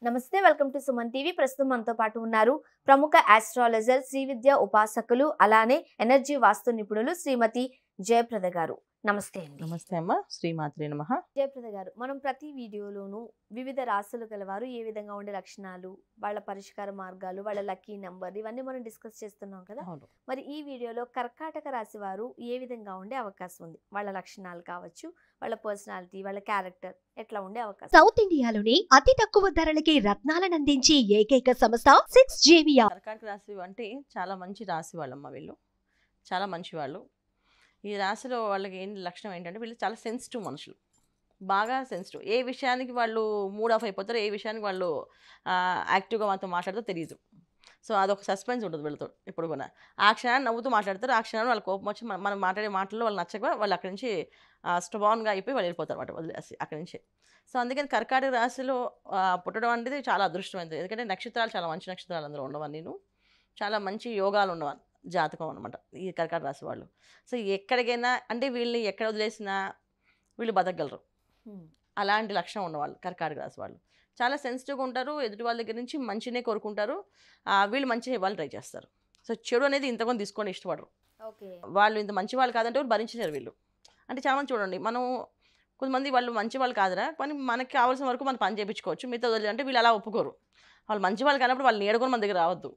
నమస్తే welcome to Suman TV. ప్రస్తుతం మనతో పాటు ఉన్నారు ప్రముఖ ఆస్ట్రాలజర్, శ్రీ విద్య ఉపాసకులు, అలానే ఎనర్జీ వాస్తు నిపుణులు శ్రీమతి జయప్రద గారు. నమస్తే అండి. నమస్తే అమ్మ. శ్రీమాత్రే నమః. జయప్రద గారు, మనం ప్రతి వీడియోలోనూ వివిధ రాశులు గలవారు ఏ విధంగా ఉండే లక్షణాలు, వాళ్ళ పరిష్కార మార్గాలు, వాళ్ళ లక్కీ నంబర్, ఇవన్నీ మనం డిస్కస్ చేస్తున్నాం కదా. మరి ఈ వీడియోలో కర్కాటక రాశి వారు ఏ విధంగా ఉండే అవకాశం ఉంది, వాళ్ళ లక్షణాలు కావచ్చు, వాళ్ళ పర్సనాలిటీ, వాళ్ళ క్యారెక్టర్ ఎట్లా ఉండే అవకాశం. సౌత్ ఇండియాలోని అతి తక్కువ ధరలకి రత్నాలను అందించే ఏకైక సంస్థ 6JVR. కర్కాటక రాశి అంటే చాలా మంచి రాశి వాళ్ళమ్మ. వీళ్ళు చాలా మంచి వాళ్ళు. ఈ రాశిలో వాళ్ళకి లక్షణం ఏంటంటే వీళ్ళు చాలా సెన్సిటివ్ మనుషులు, బాగా సెన్సిటివ్. ఏ విషయానికి వాళ్ళు మూడ్ ఆఫ్ అయిపోతారో, ఏ విషయానికి వాళ్ళు యాక్టివ్గా మనతో మాట్లాడుతూ తెలియదు. సో అదొక సస్పెన్స్ ఉంటుంది వీళ్ళతో ఎప్పుడు కూడా. ఆ క్షణాన్ని నవ్వుతూ మాట్లాడతారు, ఆ క్షణాన్ని వాళ్ళ కోపం వచ్చి మనం మాట్లాడే మాటల్లో వాళ్ళు నచ్చక వాళ్ళు అక్కడి నుంచి స్టబాన్గా అయిపోయి వాళ్ళు వెళ్ళిపోతారు అన్నమాట, వదిలేసి అక్కడి నుంచి. సో అందుకని కర్కాటక రాశిలో పుట్టడం అనేది చాలా అదృష్టమైనది. ఎందుకంటే నక్షత్రాలు చాలా మంచి నక్షత్రాలు అందులో ఉండవని, నేను చాలా మంచి యోగాలు ఉన్నవాళ్ళు జాతకం అనమాట ఈ కర్కాటక రాశి వాళ్ళు. సో ఎక్కడికైనా అంటే వీళ్ళని ఎక్కడ వదిలేసినా వీళ్ళు బతకగలరు. అలాంటి లక్షణం ఉన్నవాళ్ళు కర్కాటక రాశి వాళ్ళు. చాలా సెన్సిటివ్గా ఉంటారు, ఎదుటి వాళ్ళ దగ్గర నుంచి మంచినే కోరుకుంటారు, వీళ్ళు మంచిగా ఇవ్వాలి ట్రై చేస్తారు. సో చెడు అనేది ఇంతకొని తీసుకొని ఇష్టపడరు. వాళ్ళు ఇంత మంచి వాళ్ళు కాదంటే వాళ్ళు భరించారు వీళ్ళు. అంటే చాలామంది చూడండి, మనం కొంతమంది వాళ్ళు మంచి వాళ్ళు కాదురా, కానీ మనకి కావాల్సిన వరకు మనం పని చేయించుకోవచ్చు, మిగతా వదిలి అంటే వీళ్ళు అలా ఒప్పుకోరు. వాళ్ళు మంచి వాళ్ళు కానప్పుడు వాళ్ళు నేడుకొని మన దగ్గర రావద్దు,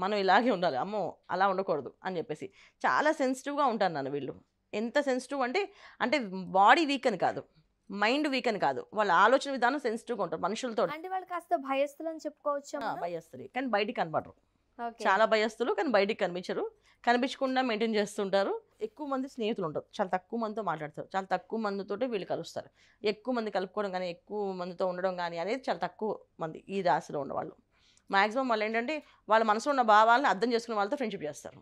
మనం ఇలాగే ఉండాలి, అమ్మో అలా ఉండకూడదు అని చెప్పేసి చాలా సెన్సిటివ్గా ఉంటారు నన్ను వీళ్ళు. ఎంత సెన్సిటివ్ అంటే అంటే బాడీ వీక్ అని కాదు, మైండ్ వీక్ అని కాదు, వాళ్ళ ఆలోచన విధానం సెన్సిటివ్గా ఉంటారు మనుషులతో. అంటే వాళ్ళు కాస్త భయస్తులు అని చెప్పుకోవచ్చు. భయస్తులు కానీ బయటికి కనపడరు. చాలా భయస్తులు కానీ బయటికి కనిపించరు, కనిపించకుండా మెయింటైన్ చేస్తుంటారు. ఎక్కువ మంది స్నేహితులు ఉంటారు, చాలా తక్కువ మందితో మాట్లాడతారు, చాలా తక్కువ మందితో వీళ్ళు కలుస్తారు. ఎక్కువ మంది కలుపుకోవడం కానీ ఎక్కువ మందితో ఉండడం కానీ అనేది చాలా తక్కువ మంది ఈ రాశిలో ఉన్నవాళ్ళు. మ్యాక్సిమం వాళ్ళు ఏంటంటే వాళ్ళ మనసులో ఉన్న భావాలను అర్థం చేసుకునే వాళ్ళతో ఫ్రెండ్షిప్ చేస్తారు.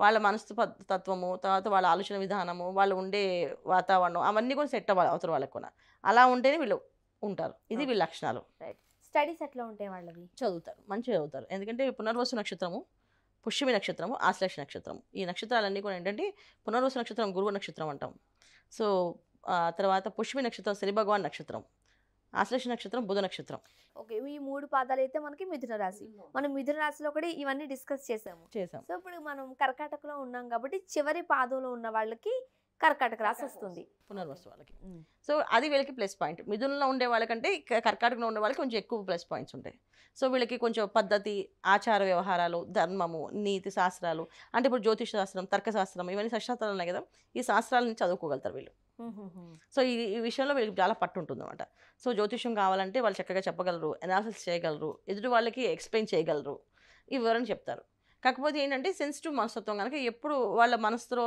వాళ్ళ మనసు తత్వము, తర్వాత వాళ్ళ ఆలోచన విధానము, వాళ్ళు ఉండే వాతావరణం అవన్నీ కూడా సెట్ అవ్వాలి అవతల వాళ్ళకు కూడా. అలా ఉంటేనే వీళ్ళు ఉంటారు. ఇది వీళ్ళ లక్షణాలు. స్టడీస్ ఎట్లా ఉంటాయి వాళ్ళవి? చదువుతారు, మంచిగా చదువుతారు. ఎందుకంటే పునర్వసు నక్షత్రము, పుష్యమి నక్షత్రము, ఆశ్లేష నక్షత్రం, ఈ నక్షత్రాలన్నీ కూడా ఏంటంటే పునర్వసు నక్షత్రం గురువు నక్షత్రం అంటాం. సో తర్వాత పుష్యమి నక్షత్రం శని భగవాన్ నక్షత్రం, ఆశ్లేష నక్షత్రం బుధ నక్షత్రం. ఓకే, ఈ 3 పాదాలు అయితే మనకి మిథున రాశి. మనం మిథున రాశిలో కూడా ఇవన్నీ డిస్కస్ చేసాము. సో ఇప్పుడు మనం కర్కాటకలో ఉన్నాం కాబట్టి చివరి పాదంలో ఉన్న వాళ్ళకి కర్కాటక రాశి వస్తుంది, పునర్వసు వాళ్ళకి. సో అది వీళ్ళకి ప్లస్ పాయింట్. మిథునంలో ఉండే వాళ్ళకంటే కర్కాటకలో ఉండే వాళ్ళకి కొంచెం ఎక్కువ ప్లస్ పాయింట్స్ ఉంటాయి. సో వీళ్ళకి కొంచెం పద్ధతి, ఆచార వ్యవహారాలు, ధర్మము, నీతి శాస్త్రాలు, అంటే ఇప్పుడు జ్యోతిష శాస్త్రం, తర్కశాస్త్రం, ఇవన్నీ శాస్త్రాలు ఉన్నాయి కదా, ఈ శాస్త్రాలను చదువుకోగలుగుతారు వీళ్ళు. సో ఈ విషయంలో వీళ్ళకి చాలా పట్టు ఉంటుంది అనమాట. సో జ్యోతిష్యం కావాలంటే వాళ్ళు చక్కగా చెప్పగలరు, అనాలిసిస్ చేయగలరు, ఎదుటి వాళ్ళకి ఎక్స్ప్లెయిన్ చేయగలరు, ఈ వివరణ చెప్తారు. కాకపోతే ఏంటంటే సెన్సిటివ్ మనస్తత్వం కనుక ఎప్పుడు వాళ్ళ మనసులో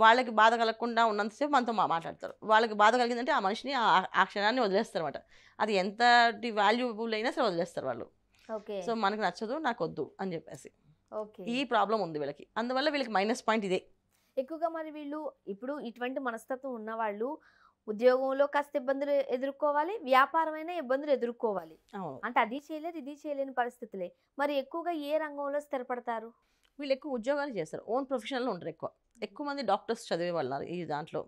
వాళ్ళకి బాధ కలగకుండా ఉన్నంతసేపు మనతో మాట్లాడతారు. వాళ్ళకి బాధ కలిగిందంటే ఆ మనిషిని ఆ క్షణాన్ని వదిలేస్తారు అనమాట. అది ఎంత వాల్యుబుల్ అయినా సరే వదిలేస్తారు వాళ్ళు. సో మనకు నచ్చదు, నాకు వద్దు అని చెప్పేసి ఈ ప్రాబ్లం ఉంది వీళ్ళకి. అందువల్ల వీళ్ళకి మైనస్ పాయింట్ ఇదే ఎక్కువగా. మరి వీళ్ళు ఇప్పుడు ఇటువంటి మనస్తత్వం ఉన్న వాళ్ళు ఉద్యోగంలో కాస్త ఇబ్బందులు ఎదుర్కోవాలి, వ్యాపారమైన ఇబ్బందులు ఎదుర్కోవాలి. అంటే అది చేయలేరు, ఇది చేయలేని పరిస్థితులే. మరి ఎక్కువగా ఏ రంగంలో స్థిరపడతారు? వీళ్ళు ఎక్కువ ఉద్యోగాలు చేస్తారు, ఓన్ ప్రొఫెషన్లో ఉంటారు. ఎక్కువ మంది డాక్టర్స్ చదివే వాళ్ళు ఈ దాంట్లో.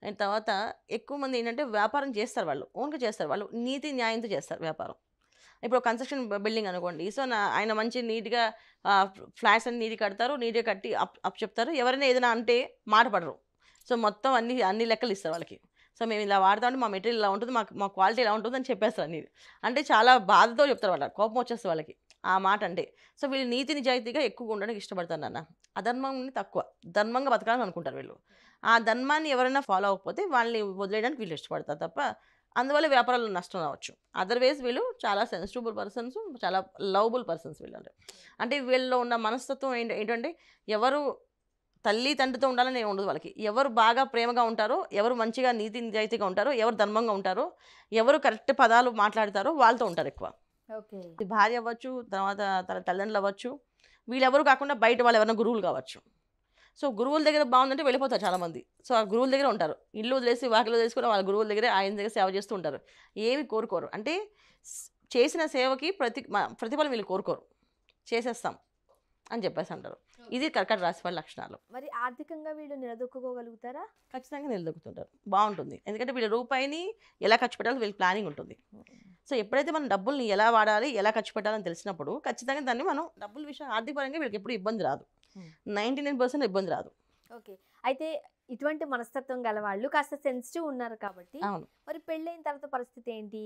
అండ్ తర్వాత ఎక్కువ మంది ఏంటంటే వ్యాపారం చేస్తారు, వాళ్ళు ఓన్గా చేస్తారు, వాళ్ళు నీతి న్యాయంతో చేస్తారు వ్యాపారం. ఇప్పుడు కన్స్ట్రక్షన్ బిల్డింగ్ అనుకోండి, సో ఆయన మంచి నీట్గా ఫ్లాట్స్ అన్ని నీట్గా కడతారు, నీట్గా కట్టి అప్ చెప్తారు. ఎవరైనా ఏదైనా అంటే మాట పడరు. సో మొత్తం అన్ని లెక్కలు ఇస్తారు వాళ్ళకి. సో మేము ఇలా వాడతామంటే మా మెటీరియల్ ఇలా ఉంటుంది, మా క్వాలిటీ ఇలా ఉంటుంది అని చెప్పేస్తారు అన్ని. అంటే చాలా బాధతో చెప్తారు, వాళ్ళ కోపం వచ్చేస్తుంది వాళ్ళకి ఆ మాట అంటే. సో వీళ్ళు నీతి నిజాయితీగా ఎక్కువగా ఉండడానికి ఇష్టపడతారు నాన్న, అధర్మాన్ని తక్కువ, ధర్మంగా బతకాలని అనుకుంటారు వీళ్ళు. ఆ ధర్మాన్ని ఎవరైనా ఫాలో అవ్వకపోతే వాళ్ళని వదిలేయడానికి వీళ్ళు ఇష్టపడతారు తప్ప అందువల్ల వ్యాపారాల్లో నష్టం రావచ్చు. అదర్వైజ్ వీళ్ళు చాలా సెన్సిటివ్ పర్సన్స్, చాలా లవబుల్ పర్సన్స్ వీళ్ళు. అంటే వీళ్ళలో ఉన్న మనస్తత్వం ఏంటంటే ఎవరు తల్లి తండ్రితో ఉండాలని ఉండదు వాళ్ళకి. ఎవరు బాగా ప్రేమగా ఉంటారో, ఎవరు మంచిగా నీతి నిజాయితీగా ఉంటారో, ఎవరు ధర్మంగా ఉంటారో, ఎవరు కరెక్ట్ పదాలు మాట్లాడతారో వాళ్ళతో ఉంటారు ఎక్కువ. భార్య అవ్వచ్చు, తర్వాత తల్లిదండ్రులు అవ్వచ్చు, వీళ్ళెవరు కాకుండా బయట వాళ్ళు ఎవరైనా గురువులు కావచ్చు. సో గురువుల దగ్గర బాగుందంటే వెళ్ళిపోతారు చాలామంది. సో ఆ గురువుల దగ్గర ఉంటారు, ఇల్లు వదిలేసి వాకిలు వదిలేసుకుని వాళ్ళ గురువుల దగ్గర ఆయన దగ్గర సేవ చేస్తూ ఉంటారు. ఏమి కోరుకోరు, అంటే చేసిన సేవకి ప్రతిఫలం వీళ్ళు కోరుకోరు, చేసేస్తాం అని చెప్పేసి అంటారు. ఇది కర్కాటక రాశి వాళ్ళ లక్షణాలు. మరి ఆర్థికంగా వీళ్ళు నిలదొక్కుకోగలుగుతారా? ఖచ్చితంగా నిలదొక్కుతుంటారు. బాగుంటుంది. ఎందుకంటే వీళ్ళ రూపాయిని ఎలా ఖర్చు పెట్టాలో వీళ్ళకి ప్లానింగ్ ఉంటుంది. సో ఎప్పుడైతే మనం డబ్బుల్ని ఎలా వాడాలి, ఎలా ఖర్చు పెట్టాలని తెలిసినప్పుడు ఖచ్చితంగా దాన్ని మనం డబ్బుల విషయం ఆర్థిక పరంగా వీళ్ళకి ఎప్పుడు ఇబ్బంది రాదు. 99% ఇబ్బంది రాదు. ఓకే. అయితే ఇటువంటి మనస్తత్వం గల వాళ్ళు కాస్త సెన్సిటివ్ ఉన్నారు కాబట్టి అవును. మరి పెళ్ళైన తర్వాత పరిస్థితి ఏంటి?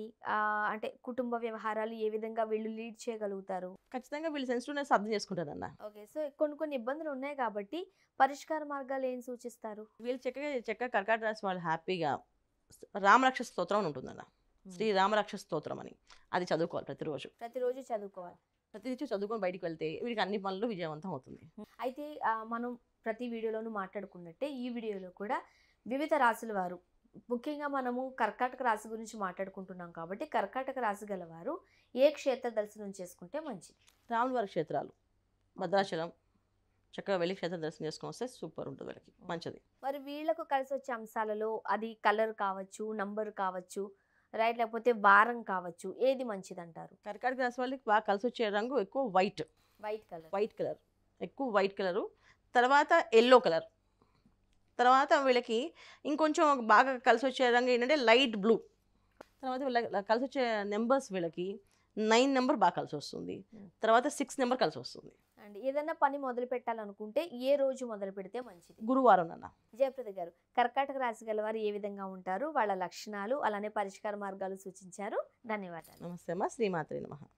అంటే కుటుంబ వ్యవహారాలు ఏ విధంగా వీళ్ళు లీడ్ చేయగలుగుతారు? ఖచ్చితంగా వీళ్ళు సెన్సిటివ్నెస్ అర్థం చేసుకుంటారన్న. ఓకే. సో కొన్ని ఇబ్బందులు ఉన్నాయి కాబట్టి పరిష్కార మార్గాలు ఏం సూచిస్తారు? వీళ్ళు చక్కగా కర్కాటక రాశి వాళ్ళు హ్యాపీగా రామరక్ష స్తోత్రం అని ఉంటుందన్న. శ్రీ రామరక్ష స్తోత్రం అని అది చదువుకోవాలి ప్రతిరోజు. ప్రతిరోజు చదువుకోవాలి. ప్రతిరోజు చదువుకొని బయటికి వెళ్తే వీడికి అన్ని పనులు విజయవంతం అవుతుంది. అయితే మనం ప్రతి వీడియోలోనూ మాట్లాడుకున్నట్టే ఈ వీడియోలో కూడా వివిధ రాశుల వారు, ముఖ్యంగా మనము కర్కాటక రాశి గురించి మాట్లాడుకుంటున్నాం కాబట్టి కర్కాటక రాశి గల వారు ఏ క్షేత్ర దర్శనం చేసుకుంటే మంచిది? రాముల వారి క్షేత్రాలు భద్రాచలం చక్కగా వెళ్ళి క్షేత్ర దర్శనం చేసుకొని వస్తే సూపర్ ఉంటుంది, వీళ్ళకి మంచిది. మరి వీళ్ళకు కలిసి వచ్చే అంశాలలో అది కలర్ కావచ్చు, నంబర్ కావచ్చు, రైట్, లేకపోతే వారం కావచ్చు, ఏది మంచిది అంటారు? కర్కాటక రాశి వాళ్ళకి బాగా కలిసి వచ్చే రంగు ఎక్కువ వైట్ కలర్, ఎక్కువ వైట్ కలరు, తర్వాత ఎల్లో కలర్, తర్వాత వీళ్ళకి ఇంకొంచెం బాగా కలిసి వచ్చే రంగు ఏంటంటే లైట్ బ్లూ. తర్వాత కలిసి వచ్చే నెంబర్స్ వీళ్ళకి 9 నెంబర్ బాగా కలిసి వస్తుంది, తర్వాత 6 నెంబర్ కలిసి వస్తుంది. అండ్ ఏదైనా పని మొదలు పెట్టాలనుకుంటే ఏ రోజు మొదలు పెడితే మంచిది? గురువారం అన్న. జయప్రద గారు, కర్కాటక రాశి గల వారు ఏ విధంగా ఉంటారు, వాళ్ళ లక్షణాలు అలానే పరిష్కార మార్గాలు సూచించారు. ధన్యవాదాలు. నమస్తే అమ్మ. శ్రీమాత్రే నమః.